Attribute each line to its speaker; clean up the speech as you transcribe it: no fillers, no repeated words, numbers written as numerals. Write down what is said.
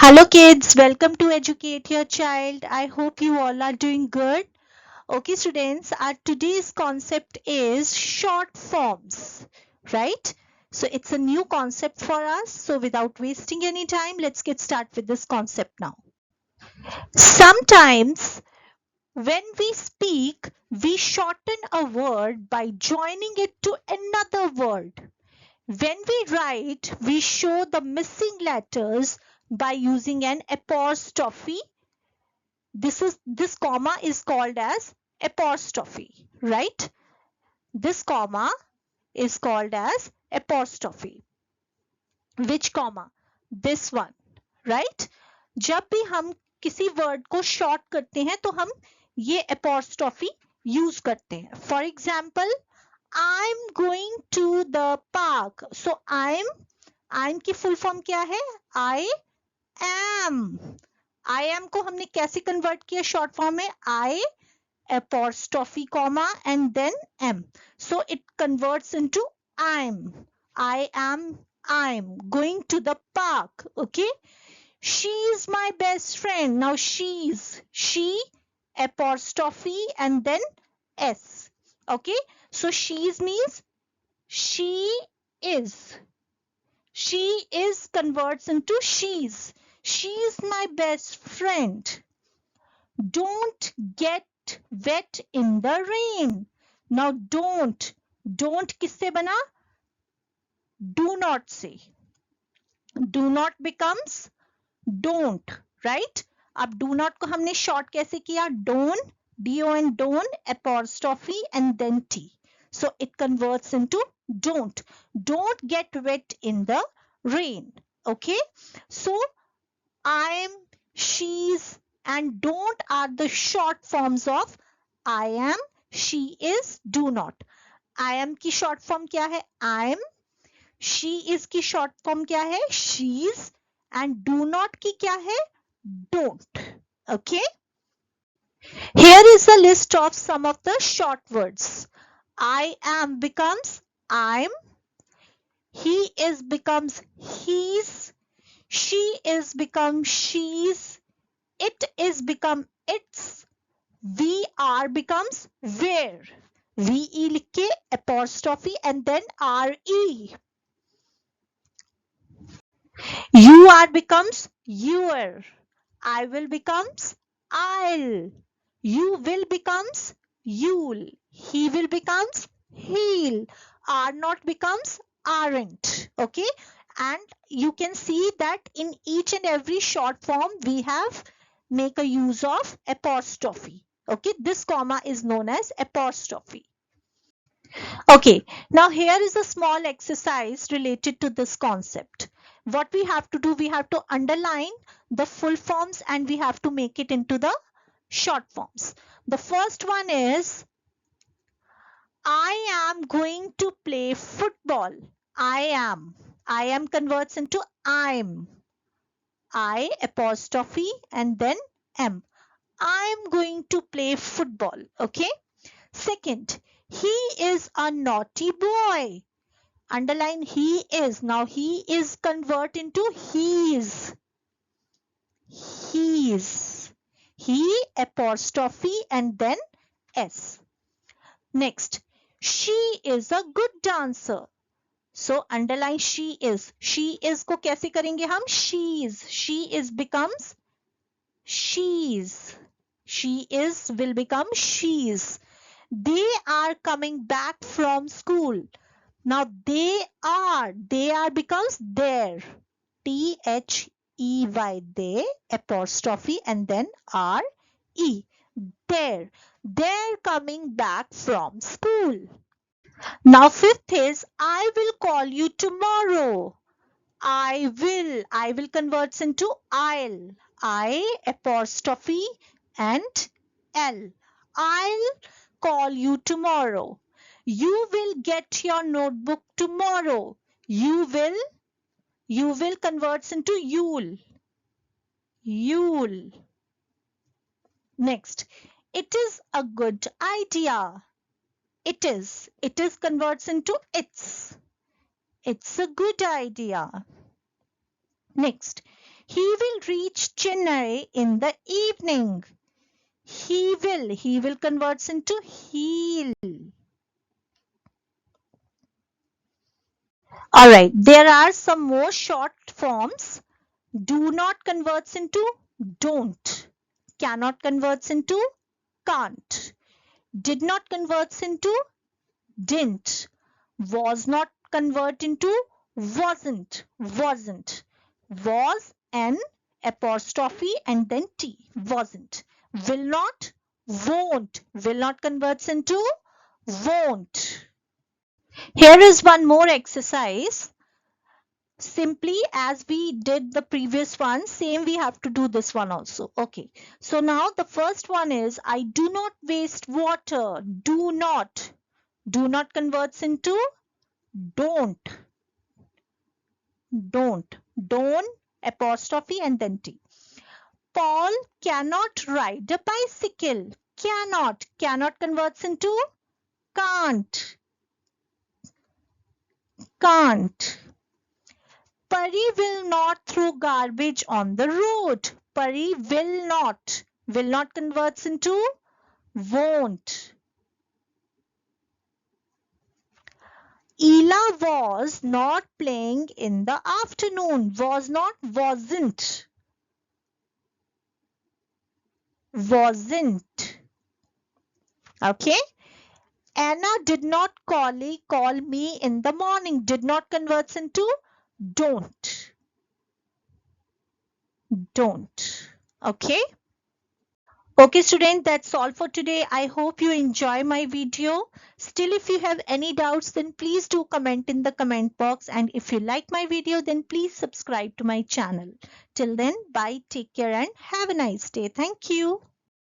Speaker 1: Hello kids, welcome to Educate Your Child. I hope you all are doing good. Okay students, our today's concept is short forms, right? So it's a new concept for us. So without wasting any time, let's get started with this concept now. Sometimes when we speak, we shorten a word by joining it to another word. When we write, we show the missing letters by using an apostrophe. This comma is called as apostrophe, right? This comma is called as apostrophe. Which comma? This one, right? जब भी हम किसी word को short करते हैं तो हम ये apostrophe यूज करते हैं. For example, I'm going to the park. So I'm की full form क्या है? I am. I am को हमने कैसे कन्वर्ट किया शॉर्ट फॉर्म में? I apostrophe comma and then am. So it converts into I'm. I'm going to the park. Okay. She's my best friend. Now she apostrophe and then S. Okay. So she's means she is. She is converts into she's. She's my best friend. Don't get wet in the rain. Now don't किससे बना? Do not say. Do not becomes don't, right? अब do not को हमने short कैसे किया? Don't, D-O-N, don't, apostrophe and then T. So it converts into don't. Don't get wet in the rain. Okay? So I'm, she's and don't are the short forms of I am, she is, do not. I am की short form क्या है? I'm. She is की short form क्या है? She's. And do not की क्या है? Don't. Okay. Here is a list of some of the short words. I am becomes I'm. He is becomes he's. She is become she's. It is become its. We are becomes where. VE लिख के apostrophe and then RE. You are becomes your. I will becomes I'll. You will becomes you'll. He will becomes he'll. Are not becomes aren't. Okay. And you can see that in each and every short form we have make a use of apostrophe. Okay. This comma is known as apostrophe. Okay, now here is a small exercise related to this concept. What we have to do, we have to underline the full forms and we have to make it into the short forms. The first one is, I am going to play football. I am converts into I'm. I apostrophe and then am. I'm going to play football. Okay. Second, he is a naughty boy. Underline he is. Now he is convert into he's. He's. He apostrophe and then S. Next, she is a good dancer. So underline she is. She is को कैसे करेंगे हम? She's. She is becomes she's. She is will become she's. They are coming back from school. Now they are becomes their. T-H-E-Y, they, apostrophe and then R-E. They're coming back from school. Now fifth is, I will call you tomorrow. I will converts into I'll. I apostrophe and L. I'll call you tomorrow. You will get your notebook tomorrow. You will converts into you'll. You'll. Next, it is a good idea. It is converts into it's. It's a good idea. Next, He will reach Chennai in the evening. He will converts into he'll. All right, there are some more short forms. Do not converts into don't. Cannot converts into can't. Did not converts into didn't. Was not convert into wasn't. Wasn't. Was an apostrophe and then T. Wasn't. Will not, won't. Will not converts into won't. Here is one more exercise. Simply as we did the previous one, same we have to do this one also. Okay. So now the first one is I do not waste water. Do not. Do not converts into don't. Don't. Don't apostrophe and then T. Paul cannot ride a bicycle. Cannot. Cannot converts into can't. Can't. Pari will not throw garbage on the road. Pari will not. Will not converts into won't. Ela was not playing in the afternoon. Was not, wasn't. Wasn't. Okay. Anna did not call me in the morning. Did not converts into don't. Don't. Okay. Okay, student, that's all for today. I hope you enjoy my video. Still, if you have any doubts, then please do comment in the comment box. And if you like my video, then please subscribe to my channel. Till then, bye, take care, and have a nice day. Thank you.